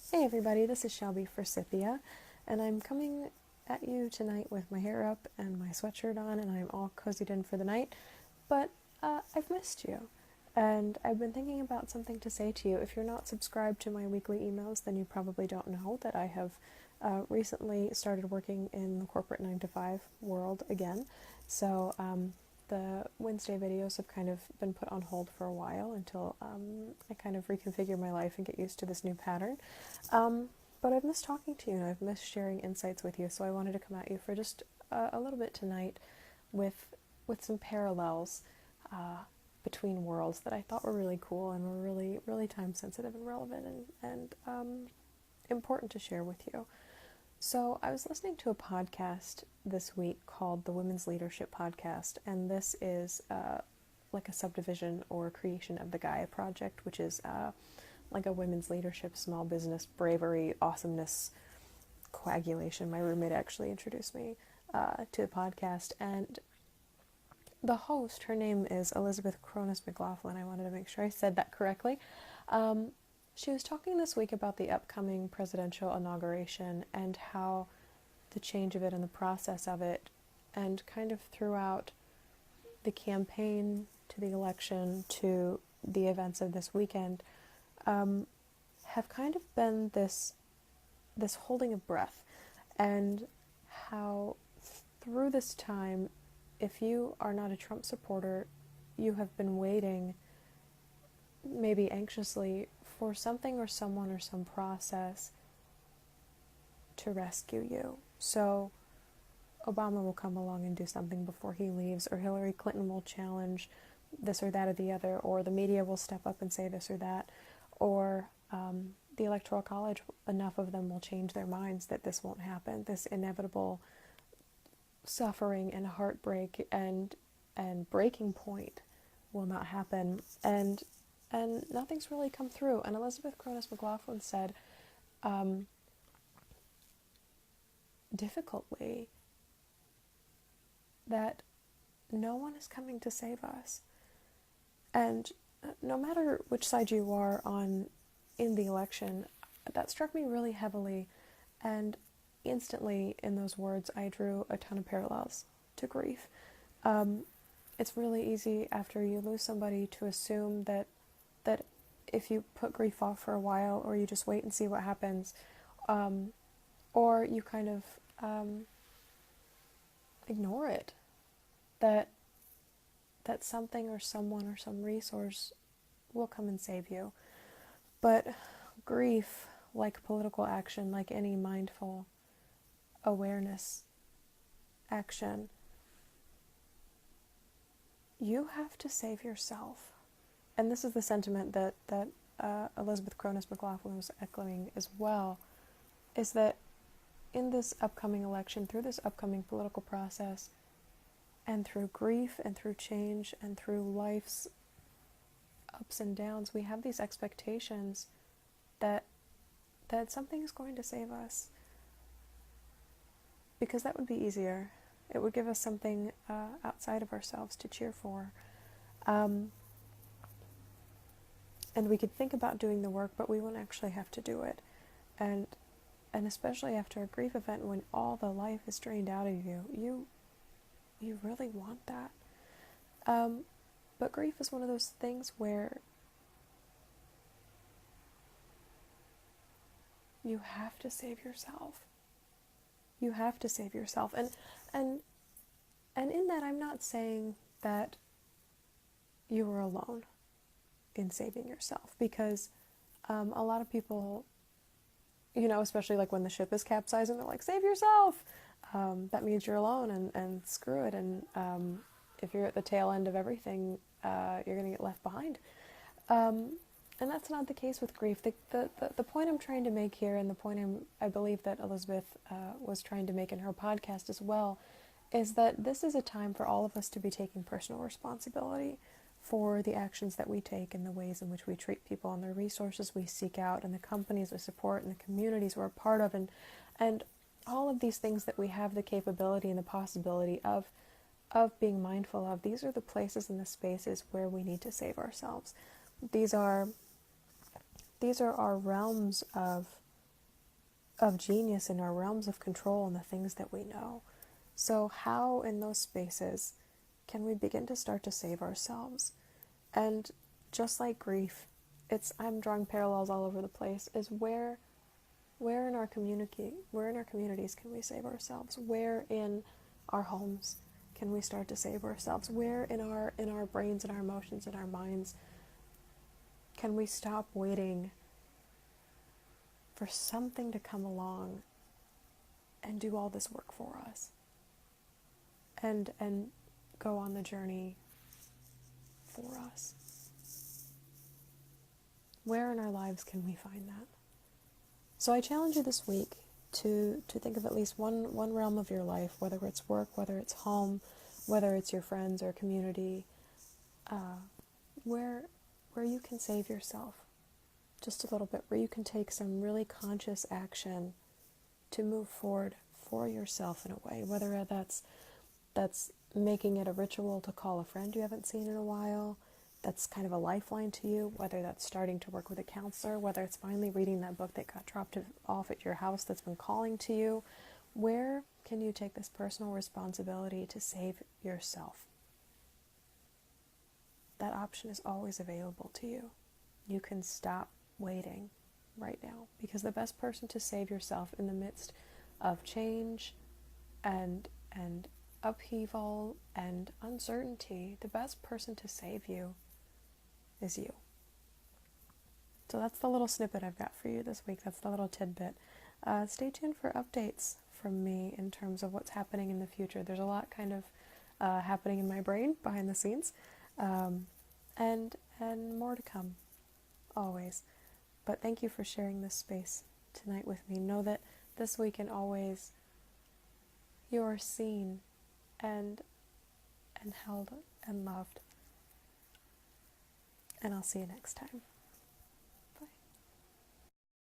Hey everybody, this is Shelby Forsythia, and I'm coming at you tonight with my hair up and my sweatshirt on, and I'm all cozied in for the night. But I've missed you, and I've been thinking about something to say to you. If you're not subscribed to my weekly emails, then you probably don't know that I have recently started working in the corporate 9 to 5 world again. So the Wednesday videos have kind of been put on hold for a while until I kind of reconfigure my life and get used to this new pattern. But I've missed talking to you and I've missed sharing insights with you, so I wanted to come at you for just a little bit tonight with some parallels between worlds that I thought were really cool and were really time sensitive and relevant and important to share with you. So I was listening to a podcast this week called the Women's Leadership Podcast, and this is like a subdivision or creation of the Gaia Project, which is like a women's leadership, small business, bravery, awesomeness, coagulation. My roommate actually introduced me to the podcast, and the host, her name is Cronise McLaughlin. I wanted to make sure I said that correctly. She was talking this week about the upcoming presidential inauguration and how the change of it and the process of it, and kind of throughout the campaign to the election to the events of this weekend, have kind of been this holding of breath, and how through this time, if you are not a Trump supporter, you have been waiting, maybe anxiously, for something or someone or some process to rescue you. So Obama will come along and do something before he leaves, or Hillary Clinton will challenge this or that or the other, or the media will step up and say this or that, or the Electoral College, enough of them will change their minds that this won't happen. This inevitable suffering and heartbreak and breaking point will not happen, and nothing's really come through. And Cronise McLaughlin said, difficultly, that no one is coming to save us. And no matter which side you are on in the election, that struck me really heavily, and instantly in those words I drew a ton of parallels to grief. It's really easy after you lose somebody to assume that if you put grief off for a while, or you just wait and see what happens, or you kind of ignore it, that something or someone or some resource will come and save you. But grief, like political action, like any mindful awareness action, you have to save yourself. And this is the sentiment that Cronise McLaughlin was echoing as well, is that in this upcoming election, through this upcoming political process, and through grief and through change and through life's ups and downs, we have these expectations that something is going to save us, because that would be easier. It would give us something outside of ourselves to cheer for. And we could think about doing the work, but we won't actually have to do it. And especially after a grief event, when all the life is drained out of you, you really want that. But grief is one of those things where you have to save yourself. You have to save yourself. And in that, I'm not saying that you are alone in saving yourself, because a lot of people, especially like when the ship is capsizing, they're like, save yourself. That means you're alone, and screw it. And if you're at the tail end of everything, you're going to get left behind. And that's not the case with grief. The point I'm trying to make here, and the point I believe that Elizabeth was trying to make in her podcast as well, is that this is a time for all of us to be taking personal responsibility for the actions that we take, and the ways in which we treat people, and the resources we seek out, and the companies we support, and the communities we're a part of, and all of these things that we have the capability and the possibility of being mindful of. These are the places and the spaces where we need to save ourselves. These are our realms of of genius in our realms of control and the things that we know. So how in those spaces can we begin to start to save ourselves? And just like grief, I'm drawing parallels all over the place, is where in our communities can we save ourselves? Where in our homes can we start to save ourselves? Where in our brains and our emotions and our minds can we stop waiting for something to come along and do all this work for us? And go on the journey for us. Where in our lives can we find that? So I challenge you this week to think of at least one realm of your life, whether it's work, whether it's home, whether it's your friends or community, where you can save yourself just a little bit, where you can take some really conscious action to move forward for yourself in a way, whether that's making it a ritual to call a friend you haven't seen in a while, that's kind of a lifeline to you, whether that's starting to work with a counselor, whether it's finally reading that book that got dropped off at your house that's been calling to you. Where can you take this personal responsibility to save yourself? That option is always available to you. You can stop waiting right now, because the best person to save yourself in the midst of change and upheaval and uncertainty, the best person to save you is you. So that's the little snippet I've got for you this week. That's the little tidbit. Stay tuned for updates from me in terms of what's happening in the future. There's a lot kind of happening in my brain behind the scenes, and more to come, always. But thank you for sharing this space tonight with me. Know that this week and always you are seen and held and loved. And I'll see you next time.